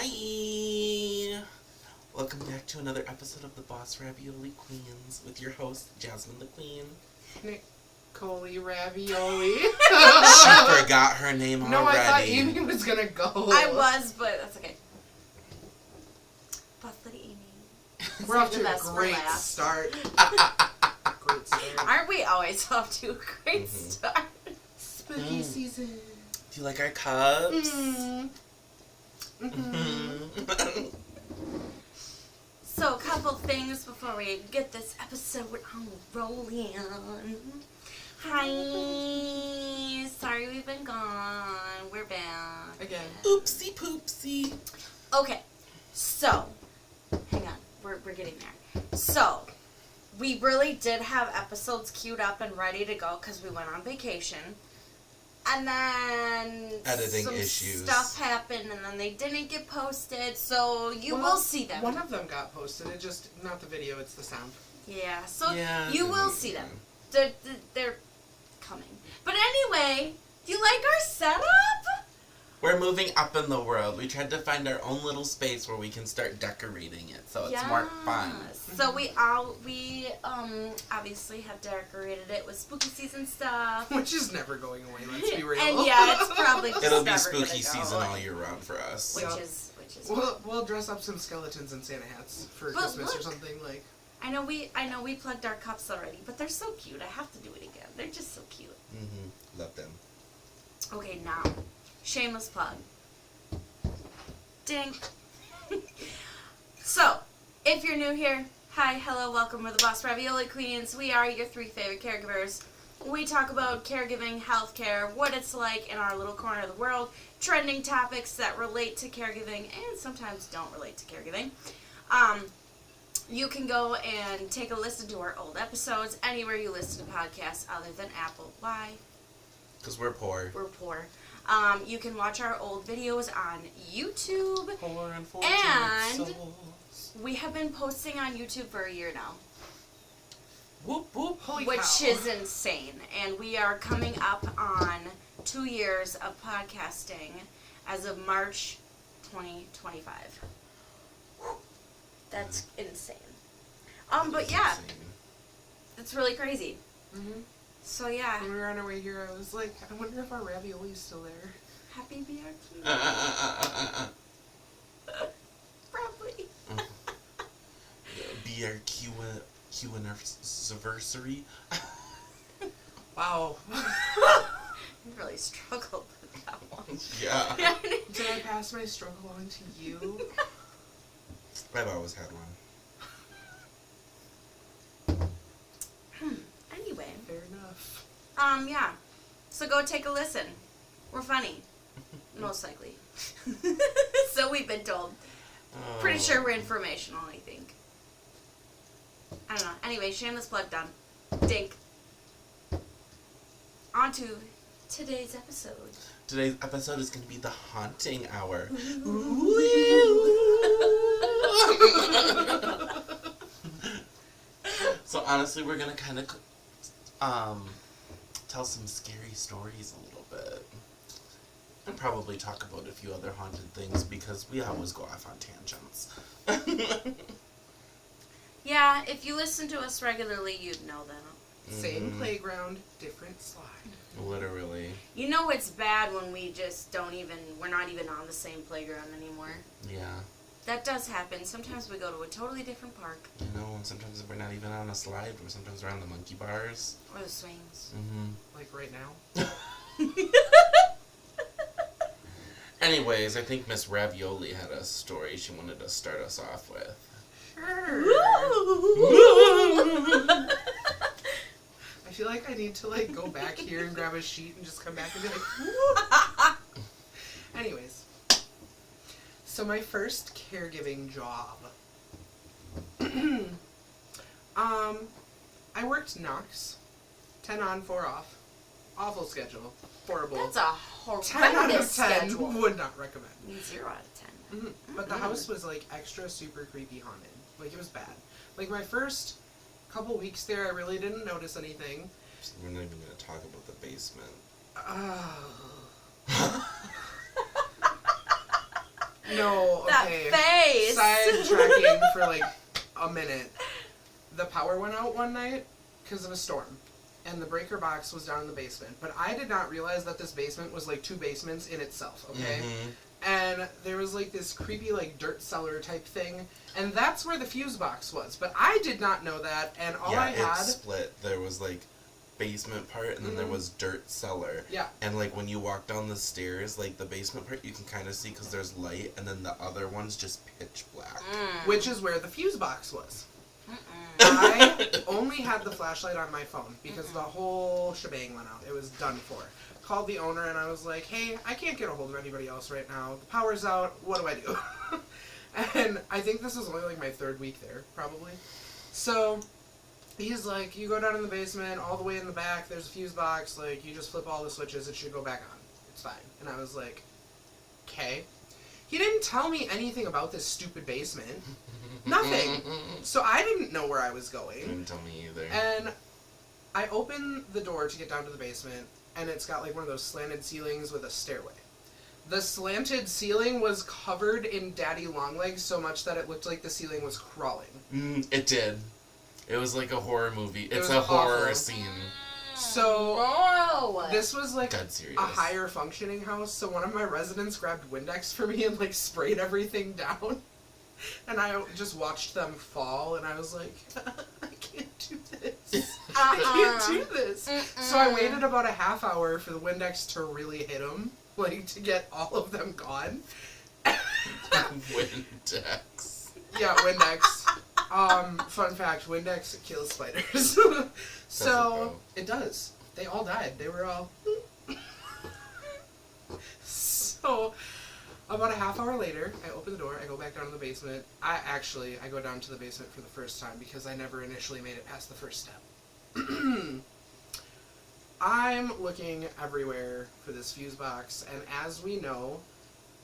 Hi! Welcome back to another episode of the Boss Ravioli Queens with your host, Jasmine the Queen. Nicole Ravioli. She forgot her name already. No, I thought Amy was gonna go. I was, but that's okay. Boss Lady Amy. We're off Save the to a best for great last. start. Great start. Aren't we always off to a great start? Spooky season. Do you like our cups? So, a couple things before we get this episode on rolling. Hi. Sorry we've been gone. We're back. Again. Oopsie poopsie. Okay. So, hang on. We're getting there. So, we really did have episodes queued up and ready to go because we went on vacation. And then Editing some issues. stuff happened, and then they didn't get posted, so you will see them. One of them got posted. It just, not the video, it's the sound. Yeah, so Yeah, you will see them. They're coming. But anyway, do you like our setup? We're moving up in the world. We tried to find our own little space where we can start decorating it, so it's more fun. So we obviously have decorated it with spooky season stuff. Which is never going away, let's be real. And yeah, it's probably just It'll be never spooky gonna go season away. all year round for us. Which Yep. is We'll dress up some skeletons in Santa hats for But Christmas or look. something like. I know we plugged our cups already, but they're so cute. I have to do it again. They're just so cute. Love them. Okay, now, shameless plug. Ding. So, if you're new here, hi, hello, welcome. We're the Boss Ravioli Queens. We are your 3 favorite caregivers. We talk about caregiving, healthcare, what it's like in our little corner of the world, trending topics that relate to caregiving and sometimes don't relate to caregiving. You can go and take a listen to our old episodes anywhere you listen to podcasts other than Apple. Why? Because we're poor. We're poor. You can watch our old videos on YouTube. Poor unfortunate And- souls. We have been posting on YouTube for a year now, Whoop whoop. Holy which cow. is insane. And we are coming up on 2 years of podcasting as of March 2025. That's insane. But yeah, it's really crazy. So yeah, When we were on our way here, I was like, I wonder if our ravioli's still there. happy BRQ. Probably. BRQ anniversary. Wow. I really struggled with that one. Yeah. Did I pass my struggle on to you? I've always had one. Anyway, Fair enough. yeah. So go take a listen. We're funny. Most likely. So we've been told. Pretty sure we're informational, I think. I don't know. Anyway, shameless plug done. Dink. On to today's episode. Today's episode is going to be the haunting hour. So honestly, we're going to kind of tell some scary stories a little bit. And probably talk about a few other haunted things because we always go off on tangents. Yeah, if you listen to us regularly, you'd know that. Same playground, different slide. Literally. You know it's bad when we just we're not even on the same playground anymore. Yeah. That does happen. Sometimes we go to a totally different park. You know, and sometimes we're not even on a slide, or sometimes we're on the monkey bars. Or the swings. Like right now. Anyways, I think Miss Ravioli had a story she wanted to start us off with. Sure. I feel like I need to go back here and grab a sheet and just come back and be like, anyways. So my first caregiving job. I worked Knox. 10 on, 4 off. Awful schedule. Horrible. That's a 10 out of horrendous 10 schedule. would not recommend. 0 out of 10. But the house was extra super creepy haunted. It was bad. My first couple weeks there, I really didn't notice anything. We're not even going to talk about the basement. No, That okay. face. Sidetracking for like a minute. The power went out one night because of a storm, and the breaker box was down in the basement. But I did not realize that this basement was like 2 basements in itself, okay? Mhm. And there was like this creepy like dirt cellar type thing, and that's where the fuse box was. But I did not know that, and all I it had... split. There was like basement part, and then there was dirt cellar. Yeah. And like when you walk down the stairs, like the basement part you can kind of see because there's light, and then the other one's just pitch black. Which is where the fuse box was. I only had the flashlight on my phone because the whole shebang went out. It was done for. Called the owner and I was like, hey, I can't get a hold of anybody else right now. The power's out. What do I do? And I think this was only like my 3rd week there, probably. So he's like, you go down in the basement, all the way in the back, there's a fuse box. Like, you just flip all the switches, it should go back on. It's fine. And I was like, okay. He didn't tell me anything about this stupid basement. Nothing. So I didn't know where I was going. Didn't tell me either. And I open the door to get down to the basement, and it's got like one of those slanted ceilings with a stairway. The slanted ceiling was covered in daddy long legs so much that it looked like the ceiling was crawling. It did. It was like a horror movie. It's was a horror awful. scene. So No. this was like Dead serious. a higher functioning house, so one of my residents grabbed Windex for me and like sprayed everything down. And I just watched them fall, and I was like, I can't do this. I can't do this. So I waited about a half hour for the Windex to really hit them, like to get all of them gone. Windex. Yeah, Windex. Fun fact, Windex kills spiders. So, it does. They all died. They were all... So, about a half hour later, I open the door, I go back down to the basement. I go down to the basement for the first time because I never initially made it past the first step. I'm looking everywhere for this fuse box, and as we know,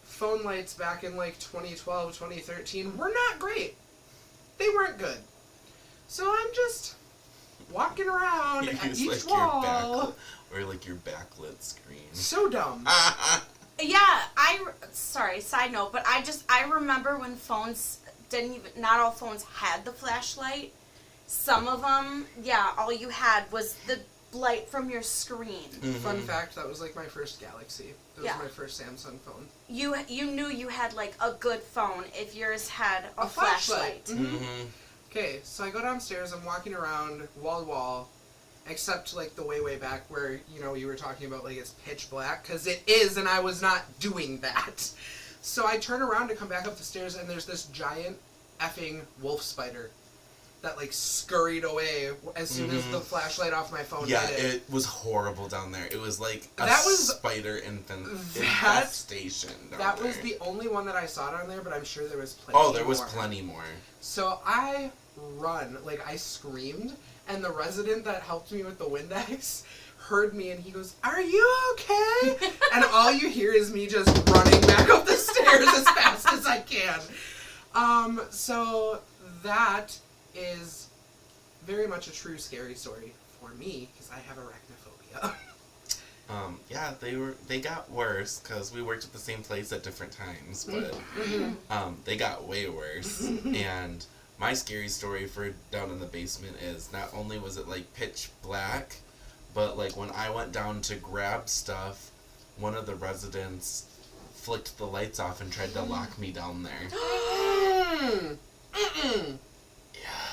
phone lights back in like 2012, 2013 were not great. They weren't good. So I'm just walking around You at use each like wall. your backlit, or like your backlit screen. So dumb. Yeah, sorry, side note, but I remember when phones not all phones had the flashlight. Some of them, yeah, all you had was the light from your screen. Fun fact, that was like my first Galaxy. It was Yeah. my first Samsung phone. You knew you had like a good phone if yours had a flashlight. flashlight. Okay, so I go downstairs, I'm walking around wall to wall, except like the way back where, you know, you were talking about like it's pitch black, because it is, and I was not doing that. So I turn around to come back up the stairs, and there's this giant effing wolf spider that like scurried away as soon as the flashlight off my phone Yeah, hit it. it was horrible down there. It was like a That was- spider infestation down That there. was the only one that I saw down there, but I'm sure there was plenty Oh, there was more. plenty more. So I run, like I screamed, and the resident that helped me with the Windex heard me and he goes, "Are you okay?" And all you hear is me just running back up the stairs as fast as I can. So that is very much a true scary story for me, because I have arachnophobia. Yeah, they got worse because we worked at the same place at different times, but they got way worse. And my scary story for down in the basement is not only was it like pitch black, but like when I went down to grab stuff, one of the residents flicked the lights off and tried to lock me down there.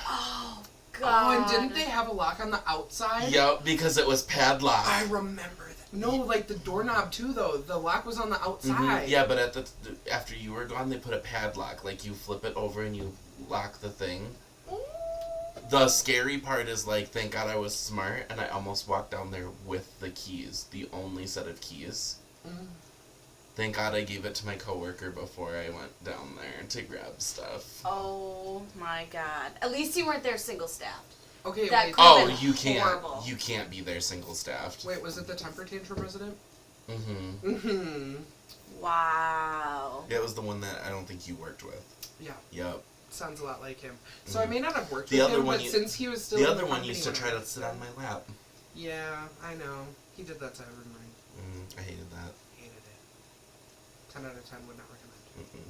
Oh Oh, God. and didn't they have a lock on the outside? Yep, because it was padlocked. I remember that. No, like the doorknob too, though. The lock was on the outside. Yeah, but after you were gone, they put a padlock. Like you flip it over and you lock the thing. The scary part is like, thank God I was smart and I almost walked down there with the keys, the only set of keys. Thank God I gave it to my coworker before I went down there to grab stuff. Oh my God. At least you weren't there single staffed. Okay, That wait. could- Oh, been you can't. horrible. You can't be there single staffed. Wait, was it the temper tantrum resident? Mm-hmm. Mm-hmm. Wow. It was the one that I don't think you worked with. Yeah, Yep. sounds a lot like him. So I may not have worked The with other him, one but you- since he was still The in other one company used to when try I to worked sit there. on my lap. Yeah, I know. He did that to everyone. I hated that. Hated it. 10 out of 10 would not recommend. Mm-mm.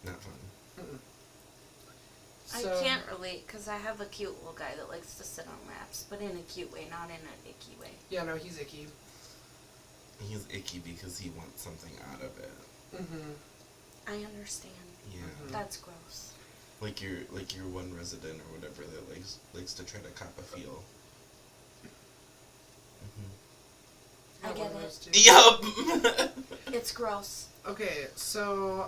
Not fun. Mm-mm. I can't relate because I have a cute little guy that likes to sit on laps, but in a cute way, not in an icky way. Yeah, no, he's icky. He's icky because he wants something out of it. Mm-hmm. I understand. Yeah. Mhm. That's gross. Like your one resident or whatever that likes to try to cop a feel. I Got get one of it. those too. Yup. It's gross. Okay, so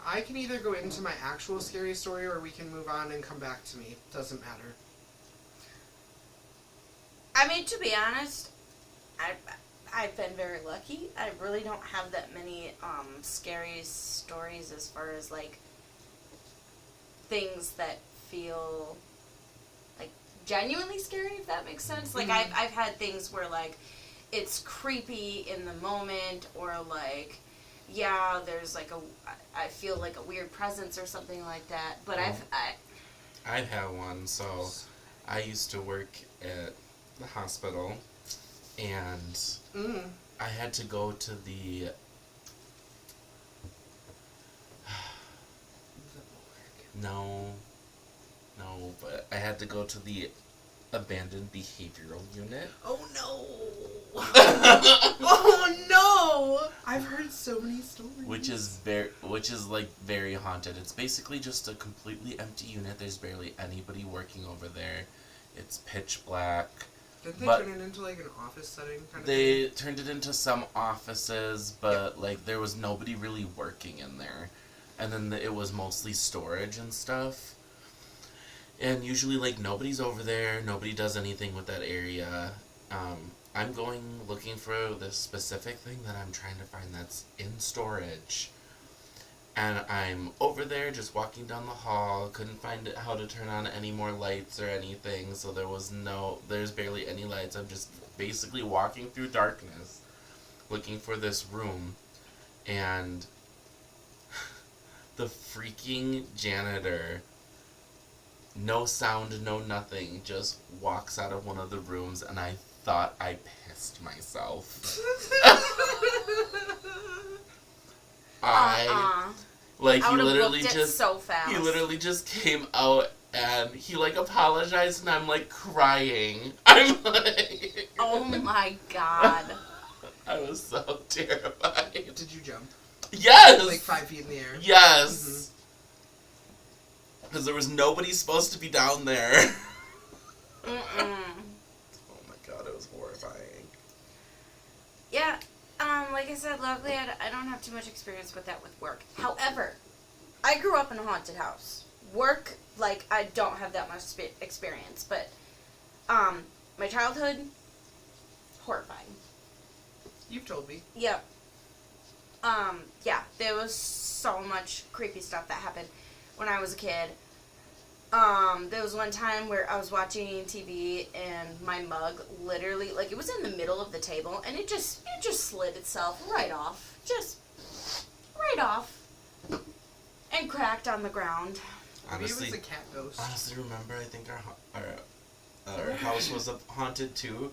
I can either go into my actual scary story or we can move on and come back to me. Doesn't matter. I mean, to be honest, I've been very lucky. I really don't have that many scary stories as far as like things that feel like genuinely scary, if that makes sense. Like Mhm. I've had things where like it's creepy in the moment, or like yeah, there's like I feel like a weird presence or something like that. But Oh. I'd have one. So I used to work at the hospital, and Mm. I had to go to the no, but I had to go to the abandoned behavioral unit. Oh no! Oh no! I've heard so many stories. Which is like very haunted. It's basically just a completely empty unit. There's barely anybody working over there. It's pitch black. Didn't they but- turn it into like an office setting kind of They turned it into some offices, but like there was nobody really working in there. And then it was mostly storage and stuff. And usually like nobody's over there, nobody does anything with that area. I'm going looking for this specific thing that I'm trying to find that's in storage. And I'm over there just walking down the hall, couldn't find how to turn on any more lights or anything, so there's barely any lights. I'm just basically walking through darkness, looking for this room, and the freaking janitor, no sound, no nothing, just walks out of one of the rooms, and I thought I pissed myself. Like, I he would have literally looked it just so fast. he literally just came out and he like apologized, and I'm like crying. I'm like, Oh my god. I was so terrified. Did you jump? Yes. Like 5 feet in the air? Yes. Because there was nobody supposed to be down there. Mm-mm. Oh my god, it was horrifying. Yeah, like I said, luckily I don't have too much experience with that with work. However, I grew up in a haunted house. Work, like, I don't have that much experience, but, my childhood, horrifying. You've told me. Yep. Yeah, there was so much creepy stuff that happened when I was a kid. There was one time where I was watching TV and my mug literally, like, it was in the middle of the table and it just slid itself right off. Just right off. And cracked on the ground. Maybe it Honestly, was a cat ghost. honestly, remember, I think our house was haunted too,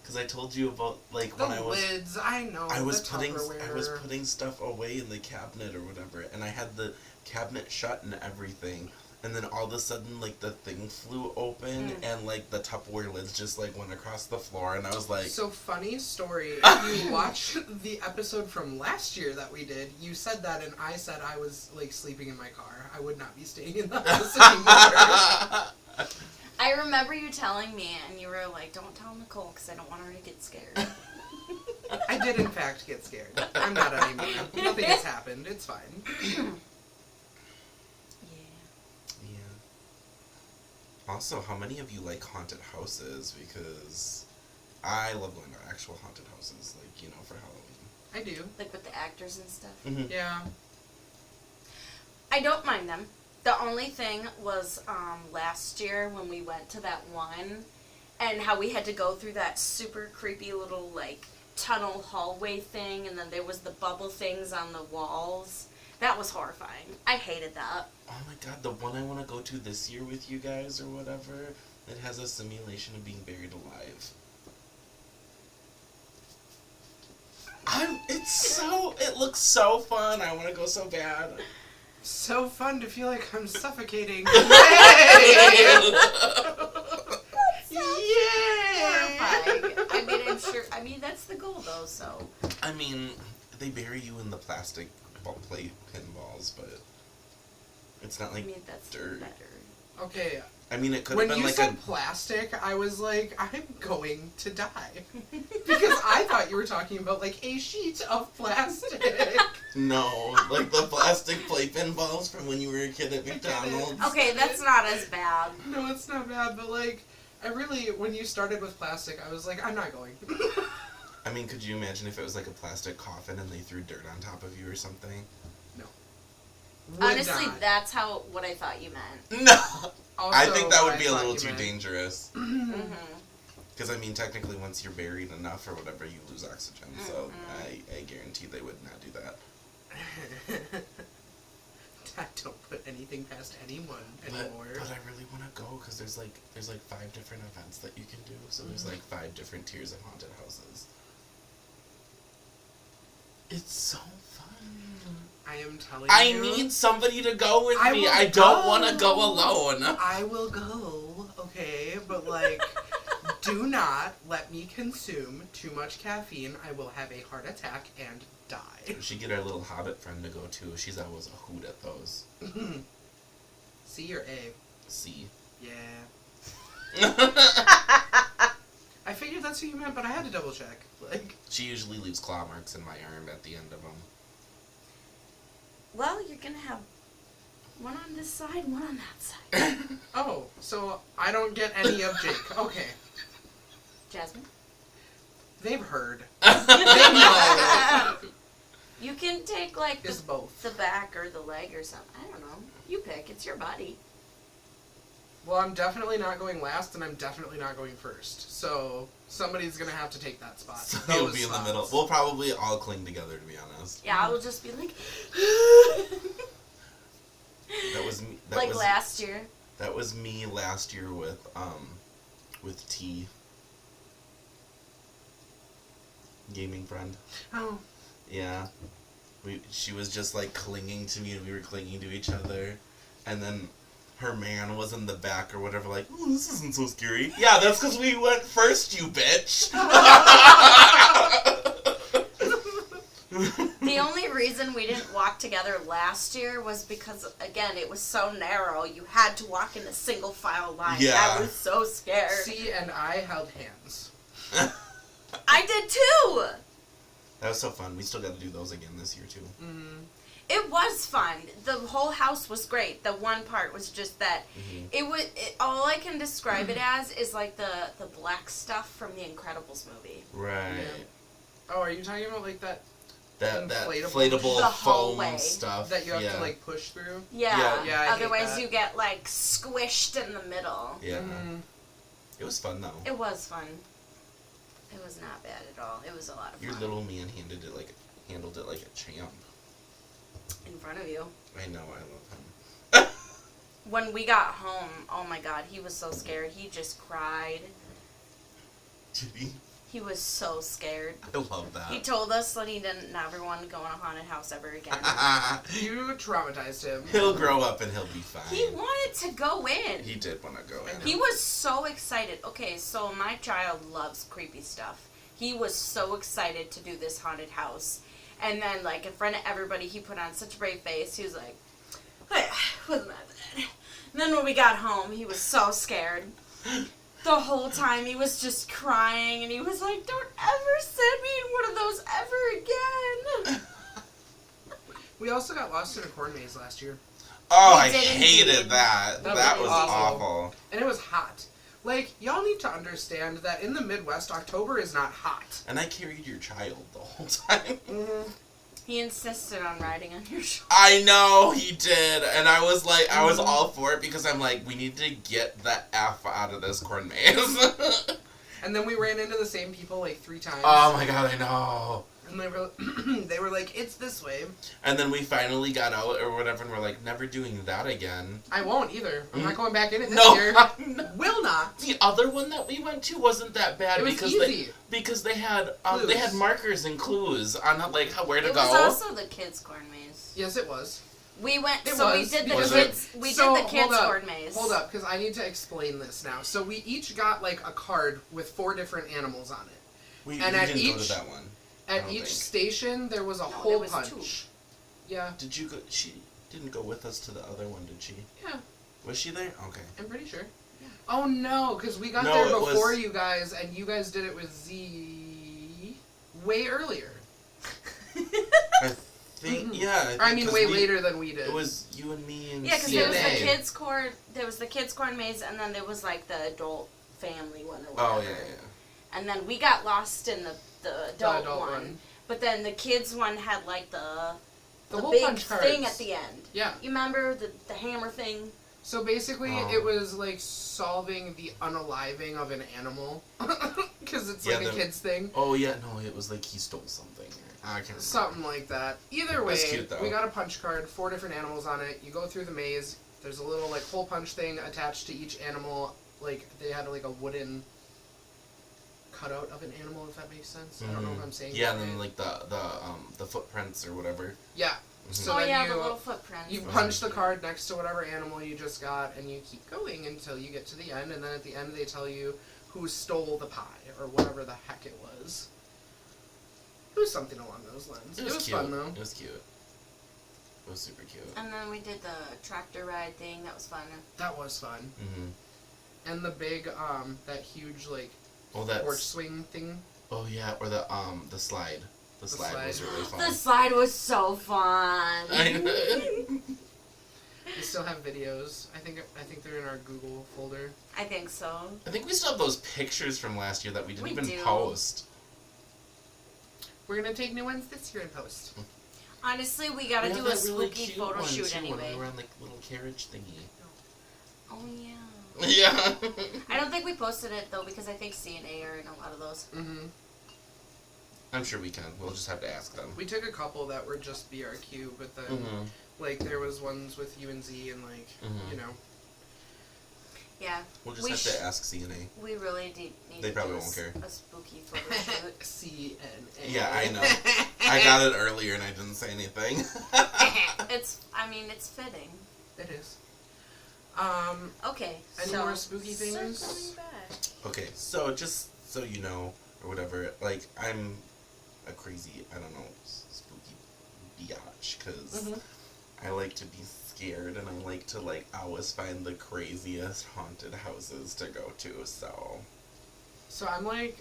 because I told you about like The when I was lids, I know. I was the putting Tupperware. stuff away in the cabinet or whatever, and I had the cabinet shut and everything, and then all of a sudden like the thing flew open and like the Tupperware lids just like went across the floor, and I was like, So, funny story. If you watch the episode from last year that we did, you said that, and I said I was like sleeping in my car. I would not be staying in the house anymore. I remember you telling me and you were like, don't tell Nicole because I don't want her to get scared. I did, in fact, get scared. I'm not anymore. Nothing has happened. It's fine. Yeah. yeah. Also, how many of you like haunted houses? Because I love going to actual haunted houses, like, you know, for Halloween. I do. Like with the actors and stuff. Mm-hmm. Yeah. I don't mind them. The only thing was last year when we went to that one and how we had to go through that super creepy little like tunnel hallway thing, and then there was the bubble things on the walls. That was horrifying. I hated that. Oh my god, the one I want to go to this year with you guys or whatever, it has a simulation of being buried alive. It looks so fun. I want to go so bad. So fun to feel like I'm suffocating. Yay! Horrifying. I mean, I'm sure. I mean, that's the goal, though. So. I mean, they bury you in the plastic play pinballs, but it's not like That's dirt. better. Okay. I mean, it could have When been you like said plastic, I was like, I'm going to die. Because I thought you were talking about like a sheet of plastic. No, like the plastic play pinballs from when you were a kid at McDonald's. Okay, that's not as bad. No, it's not bad, but like, I really, when you started with plastic, I was like, I'm not going. I mean, could you imagine if it was like a plastic coffin and they threw dirt on top of you or something? No. Honestly, not. that's what I thought you meant. No! Also, I think that would be a thought little you too meant- dangerous. Mm-hmm. Because, I mean, technically, once you're buried enough or whatever, you lose oxygen. So, I guarantee they would not do that. Don't put anything past anyone anymore. But I really want to go because there's like 5 different events that you can do. So there's like 5 different tiers of haunted houses. It's so fun. I am telling I you. need somebody to go with I me. will I don't go. want to go alone. I will go, okay? But, like, do not let me consume too much caffeine. I will have a heart attack and die. We should get our little hobbit friend to go too. She's always a hoot at those. C or A? C. Yeah. I figured that's who you meant, but I had to double check. Like, She usually leaves claw marks in my arm at the end of them. Well, you're gonna have one on this side, one on that side. oh, so I don't get any of Jake. Okay. Jasmine? They've heard. They know. You can take, like, It's both. the back or the leg or something. I don't know. You pick. It's your body. Well, I'm definitely not going last, and I'm definitely not going first. So somebody's gonna have to take that spot. So Those you'll be in the spots. middle. We'll probably all cling together, to be honest. Yeah, I will just be like... That was me. That like was, last year. That was me last year with T. Gaming friend. Oh. Yeah. She was just like clinging to me and we were clinging to each other. And then her man was in the back or whatever like, oh, this isn't so scary. Yeah, that's because we went first, you bitch. The only reason we didn't walk together last year was because, again, it was so narrow. You had to walk in a single file line. Yeah. I was so scared. C and I held hands. I did too! That was so fun. We still got to do those again this year too. Mm-hmm. It was fun. The whole house was great. The one part was just that all I can describe it as is like the black stuff from the Incredibles movie. Right. Yeah. Oh, are you talking about like that That Inflatable- inflatable The foam hallway. stuff. that you have yeah. to like push through? Yeah. Yeah, I hate Otherwise that. you get like squished in the middle. Yeah. Mm-hmm. It was fun though. It was fun. It was not bad at all. It was a lot of Your fun. little man handled it like a champ. In front of you. I know, I love him. When we got home, oh my god, he was so scared. He just cried. Did he? He was so scared. I love that. He told us that he didn't never want to go in a haunted house ever again. You traumatized him. He'll grow up and he'll be fine. He wanted to go in. He did want to go in. He was so excited. Okay, so my child loves creepy stuff. He was so excited to do this haunted house. And then, like, in front of everybody, he put on such a brave face. He was like, oh, yeah, wasn't that bad. And then when we got home, he was so scared. The whole time he was just crying, and he was like, don't ever send me in one of those ever again. We also got lost in a corn maze last year. Oh, We I did hated indeed. that. That That was was awful. awful. And it was hot. Like, y'all need to understand that in the Midwest, October is not hot. And I carried your child the whole time. Mm-hmm. He insisted on riding on your shoulder. I know he did, and I was like, I was all for it because I'm like, we need to get the F out of this corn maze. And then we ran into the same people like 3 times. Oh my god, I know. And they were like, it's this way. And then we finally got out or whatever, and we're like, never doing that again. I won't either. I'm not going back in it this No, year. no. Will not. The other one that we went to wasn't that bad It was because easy. they had markers and clues on where to It go. was also the kids' corn maze. Yes, it was. We went. It so was. we did the Was kids. it? We So, did the kids' hold up. corn maze. Hold up, because I need to explain this now. So we each got like a card with 4 different animals on it. We And at didn't go each- to that one. I At don't each think. station, there was a No, hole there was punch. 2. Yeah. Did you go? She didn't go with us to the other one, did she? Yeah, Was she there? Okay. I'm pretty sure. Yeah. Oh no, because we got No, there it before was- you guys, and you guys did it with Z way earlier. I think yeah. I mean, way we, later than we did. It was you and me and Yeah, because there was the CNA. kids' corn. There was the kids' corn maze, and then there was like the adult family one or whatever. Oh yeah. And then we got lost in the adult, adult one. one. But then the kids one had like the hole big punch cards. thing at the end. Yeah. You remember the hammer thing? So basically, Oh. it was like solving the unaliving of an animal, because it's like Yeah, a kid's thing. Oh yeah, no, it was like he stole something. I can't remember. Something like that. Either way, That's cute, though. we got a punch card, 4 different animals on it. You go through the maze. There's a little like hole punch thing attached to each animal. Like they had like a wooden cutout of an animal, if that makes sense. I don't know if I'm saying. Yeah, that and then right. like the footprints or whatever. Yeah. Mhm. So oh then yeah, you- the little footprints. You punch the card next to whatever animal you just got, and you keep going until you get to the end, and then at the end they tell you who stole the pie, or whatever the heck it was. It was something along those lines. It was cute. fun, though. It was cute. It was super cute. And then we did the tractor ride thing. That was fun. That was fun. Mm-hmm. And the big, that huge, like, Oh, porch that's. swing thing. Oh yeah, or the slide. The slide was slide. really fun. The slide was so fun. We still have videos. I think they're in our Google folder. I think so. I think we still have those pictures from last year that we didn't We even do. post. We're gonna take new ones this year and post. Honestly, we gotta We do have a that really spooky cute photo one, shoot too, when anyway. we were on like little carriage thingy. Oh yeah. Yeah. I don't think we posted it though because I think CNA are in a lot of those. Mm-hmm. I'm sure we can. We'll just have to ask them. We took a couple that were just BRQ, but then, Mhm. like, there was ones with UNZ and, like, Mhm. you know. Yeah. We'll just We have sh- to ask CNA. We really need They to probably do won't care. a spooky photo shoot. CNA. Yeah, I know. I got it earlier and I didn't say anything. It's fitting. It is. Okay. Any so more spooky things? circling back. Okay, so just so you know, or whatever, like, I'm a crazy, I don't know, spooky biatch, because Mhm. I like to be scared, and I like to, like, always find the craziest haunted houses to go to, so. So I'm, like,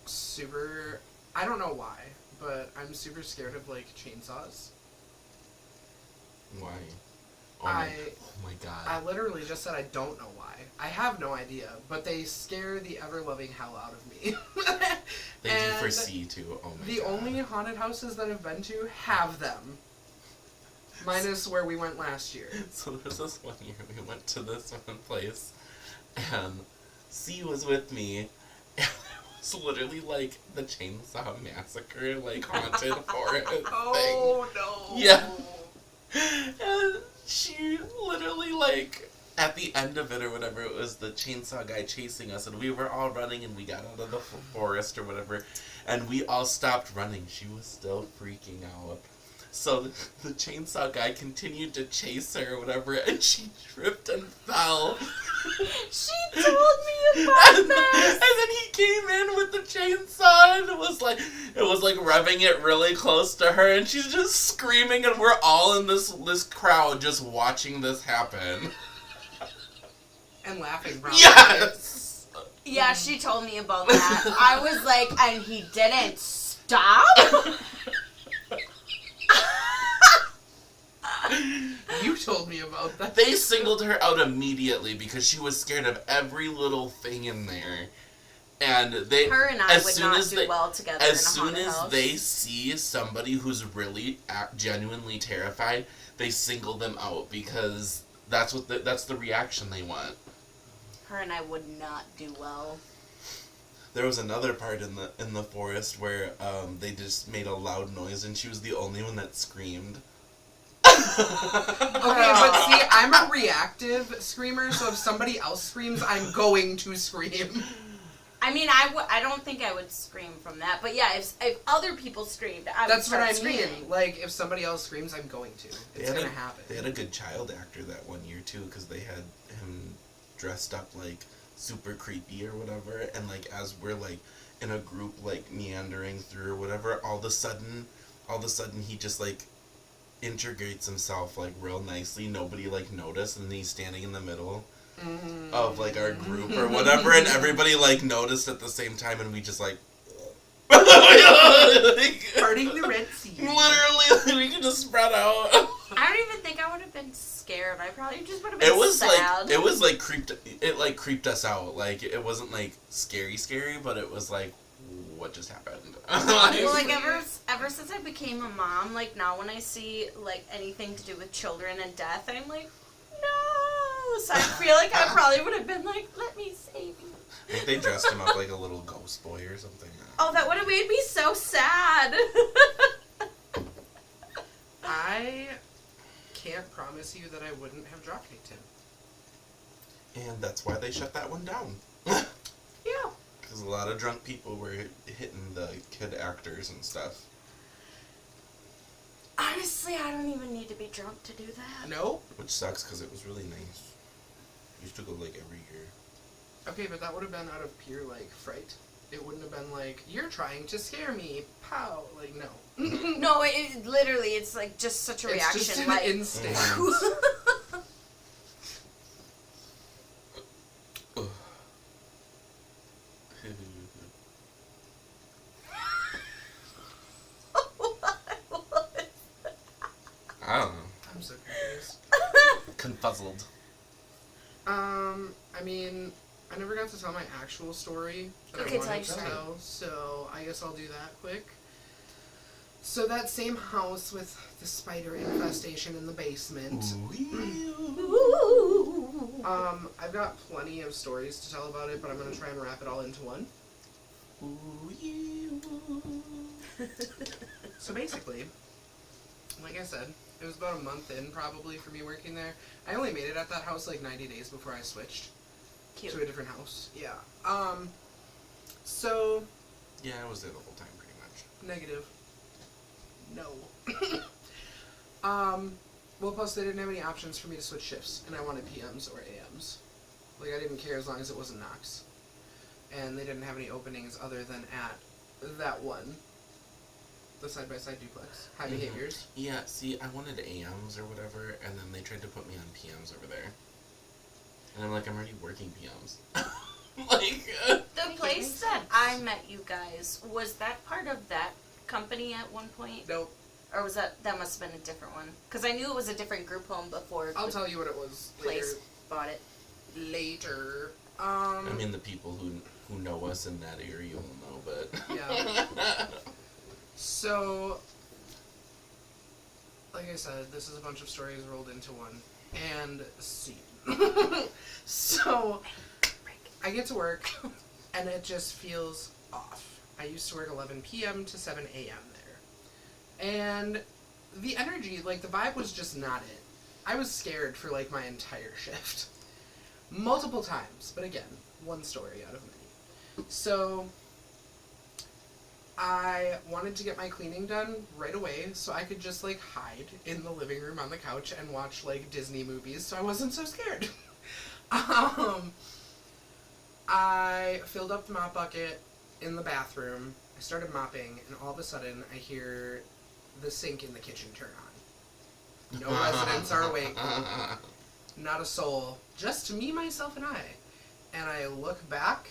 super... I don't know why, but I'm super scared of, like, chainsaws. Why? Oh I my god. I literally just said I don't know why. I have no idea, but they scare the ever-loving hell out of me. They do and foresee, too, oh my the god. only haunted houses that I've been to have them. Minus where we went last year. So there was this one year we went to this one place, and C was with me, and it was literally like the Chainsaw Massacre, like haunted horror thing. no. Yeah. And she literally, like, at the end of it or whatever, it was the chainsaw guy chasing us, and we were all running, and we got out of the forest or whatever, and we all stopped running. She was still freaking out. So the chainsaw guy continued to chase her or whatever, and she tripped and fell. She told me about and this. then he came in with the chainsaw, and it was like revving it really close to her, and she's just screaming, and we're all in this crowd just watching this happen. And laughing, probably. Yes. Yeah, she told me about that. I was like, and he didn't stop? You told me about that. They singled her out immediately because she was scared of every little thing in there. And they Her and I as would soon not as do they- well together in a As soon haunted as house. they see somebody who's really genuinely terrified, they single them out because that's the reaction they want. Her and I would not do well. there was another part in the forest where they just made a loud noise and she was the only one that screamed. Okay, but see, I'm a reactive screamer, so if somebody else screams, I'm going to scream. I mean, I don't think I would scream from that, but yeah, if other people screamed, I would That's what start I mean. screaming. Like, if somebody else screams, I'm going to. It's gonna happen. They had a good child actor that one year too, because they had him dressed up like super creepy or whatever, and like as we're like in a group like meandering through or whatever, all of a sudden he just like integrates himself like real nicely. Nobody like noticed, and then he's standing in the middle of like our group or whatever, and everybody like noticed at the same time, and we just like Parting the Red Sea. Literally, we could just spread out. I don't even think I would have been scared. I probably just would have been sad. It creeped us out. Like, it wasn't like scary, but it was like, what just happened? Well, like ever since I became a mom, like now when I see like anything to do with children and death, I'm like, no. So I feel like I probably would have been like, let me save you. I think they dressed him up like a little ghost boy or something. Oh, that would have made me so sad. I can't promise you that I wouldn't have drop kicked him. And that's why they shut that one down. Yeah. Because a lot of drunk people were hitting the kid actors and stuff. Honestly, I don't even need to be drunk to do that. No? Which sucks because it was really nice. Used to go like every year. Okay, but that would have been out of pure, like, fright. It wouldn't have been like, you're trying to scare me. Pow. Like, no. No, it literally, it's like just such a reaction. It's just an like, instinct. I don't know. I'm so confused. Confuzzled. I mean, I never got to tell my actual story that Okay, I wanted tell to your story. tell, so I guess I'll do that quick. So that same house with the spider infestation in the basement. Ooh. I've got plenty of stories to tell about it, but I'm gonna try and wrap it all into one. So basically, like I said, it was about a month in probably for me working there. I only made it at that house like 90 days before I switched Cute. to a different house. Yeah. So Yeah, I was there the whole time pretty much. negative. No. Well, plus they didn't have any options for me to switch shifts, and I wanted PMs or AMs. Like, I didn't care as long as it wasn't Knox. And they didn't have any openings other than at that one. The side-by-side duplex. High behaviors. Yeah, see, I wanted AMs or whatever, and then they tried to put me on PMs over there. And I'm like, I'm already working PMs. Like, The place that I met you guys, was that part of that company at one point? Nope. Or was that must have been a different one? Because I knew it was a different group home before I'll the tell you what it was later. place bought it. Later. I mean, the people who know us in that area will know, but... Yeah. So, like I said, this is a bunch of stories rolled into one. And scene. So, I get to work, and it just feels off. I used to work 11 p.m. to 7 a.m. there. And the energy, like, the vibe was just not it. I was scared for, like, my entire shift. Multiple times, but again, one story out of many. So, I wanted to get my cleaning done right away so I could just, like, hide in the living room on the couch and watch, like, Disney movies so I wasn't so scared. I filled up the mop bucket in the bathroom. I started mopping, and all of a sudden I hear the sink in the kitchen turn on. No residents are awake. Not a soul. Just me, myself, and I. And I look back,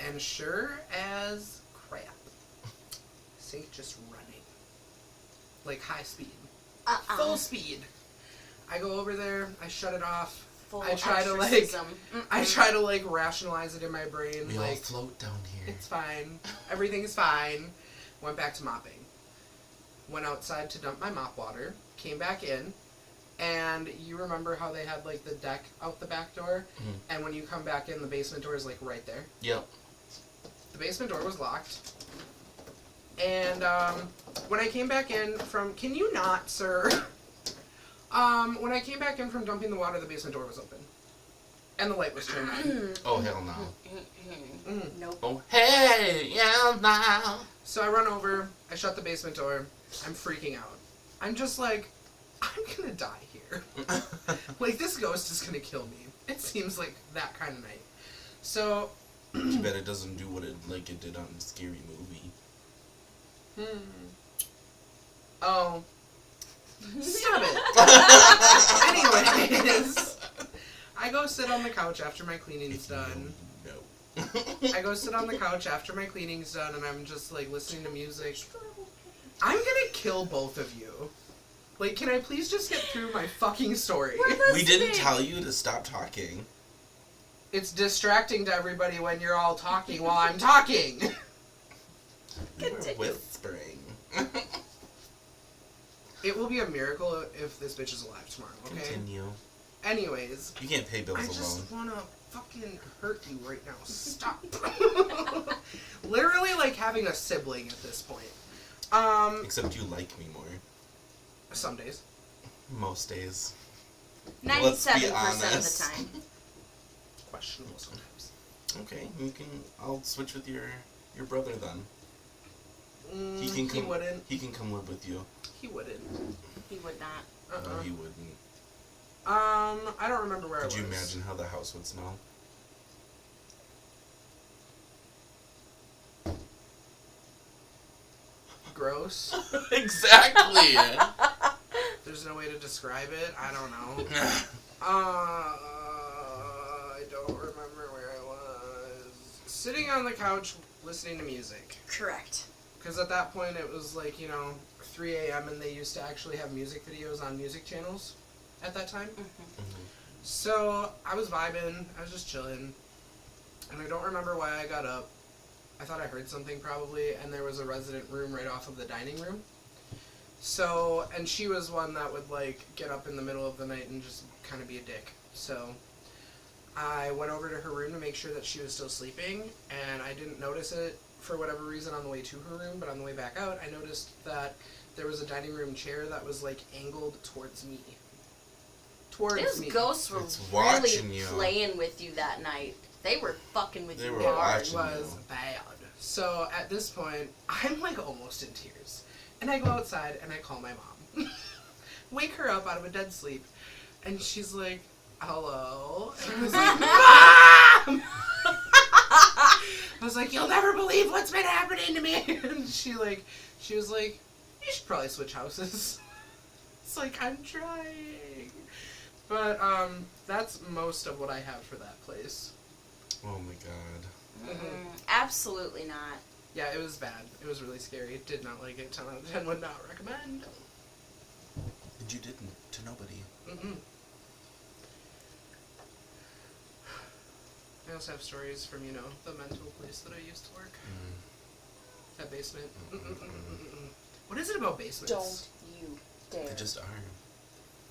and sure as crap, sink just running. Like high speed. Full speed. I go over there, I shut it off. Full I try to, like, exorcism. I try to, like, rationalize it in my brain. We all like, float down here. it's fine. Everything's fine. Went back to mopping. Went outside to dump my mop water. Came back in. And you remember how they had, like, the deck out the back door? Mhm. And when you come back in, the basement door is, like, right there. Yep. The basement door was locked. And when I came back in from... Can you not, sir? When I came back in from dumping the water, the basement door was open. And the light was turned on. Oh, hell no. Nope. Oh, hey, yeah, now. So I run over, I shut the basement door, I'm freaking out. I'm just like, I'm gonna die here. Like, this ghost is gonna kill me. It seems like that kind of night. So... Too bad it doesn't do what it did on Scary Movie. Oh. Stop it. Anyways, I go sit on the couch after my cleaning's done. No. I go sit on the couch after my cleaning's done, and I'm just, like, listening to music. I'm gonna kill both of you. Like, can I please just get through my fucking story? We didn't tell you to stop talking. It's distracting to everybody when you're all talking while I'm talking. You were Continue. whispering. It will be a miracle if this bitch is alive tomorrow, okay? Continue. Anyways, You can't pay bills I alone. just wanna fucking hurt you right now. Stop. Literally like having a sibling at this point. Except you like me more. Some days. Most days. 97% of honest. the time. Questionable sometimes. Okay, I'll switch with your brother then. He wouldn't. He can come live with you. He wouldn't. He would not. No, he wouldn't. I don't remember where I was. Could you imagine how the house would smell? Gross. Exactly. There's no way to describe it. I don't know. I don't remember where I was. Sitting on the couch listening to music. Correct. Because at that point it was like, 3 a.m. and they used to actually have music videos on music channels at that time. So I was vibing. I was just chilling. And I don't remember why I got up. I thought I heard something probably, and there was a resident room right off of the dining room. So, and she was one that would like get up in the middle of the night and just kind of be a dick. So I went over to her room to make sure that she was still sleeping, and I didn't notice it for whatever reason on the way to her room, but on the way back out, I noticed that there was a dining room chair that was like angled towards me. Those ghosts were It's really watching you. playing with you that night. They were fucking with They you were hard. It watching was you. bad. So at this point, I'm like almost in tears. And I go outside and I call my mom. Wake her up out of a dead sleep. And she's like, hello? And I was like, Mom! I was like, you'll never believe what's been happening to me. And she was like, you should probably switch houses. It's like, I'm trying. But that's most of what I have for that place. Oh my god. Absolutely not. Yeah, it was bad. It was really scary. Did not like it. 10 out of 10 would not recommend. And you didn't to nobody. Mm-mm. I also have stories from, the mental place that I used to work. That basement. What is it about basements? Don't you dare. They just are.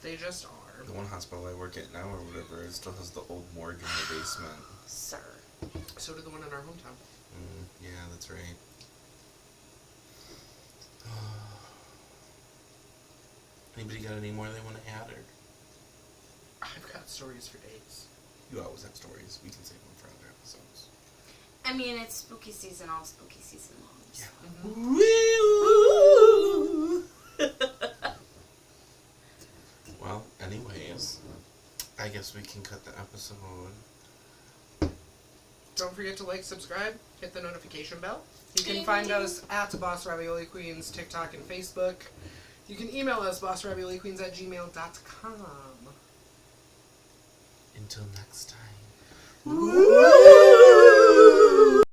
They just are. The one hospital I work at now or whatever, it still has the old morgue in the basement. Sir. So did the one in our hometown. Yeah, that's right. Anybody got any more they want to add, or I've got stories for days. you always have stories? We can save them for other episodes. I mean, it's spooky season, all spooky season long. So. Well, anyways, I guess we can cut the episode. Don't forget to like, subscribe, hit the notification bell. You can find us at Boss Ravioli Queens, TikTok, and Facebook. You can email us, bossravioliqueens@gmail.com. Until next time. Woo!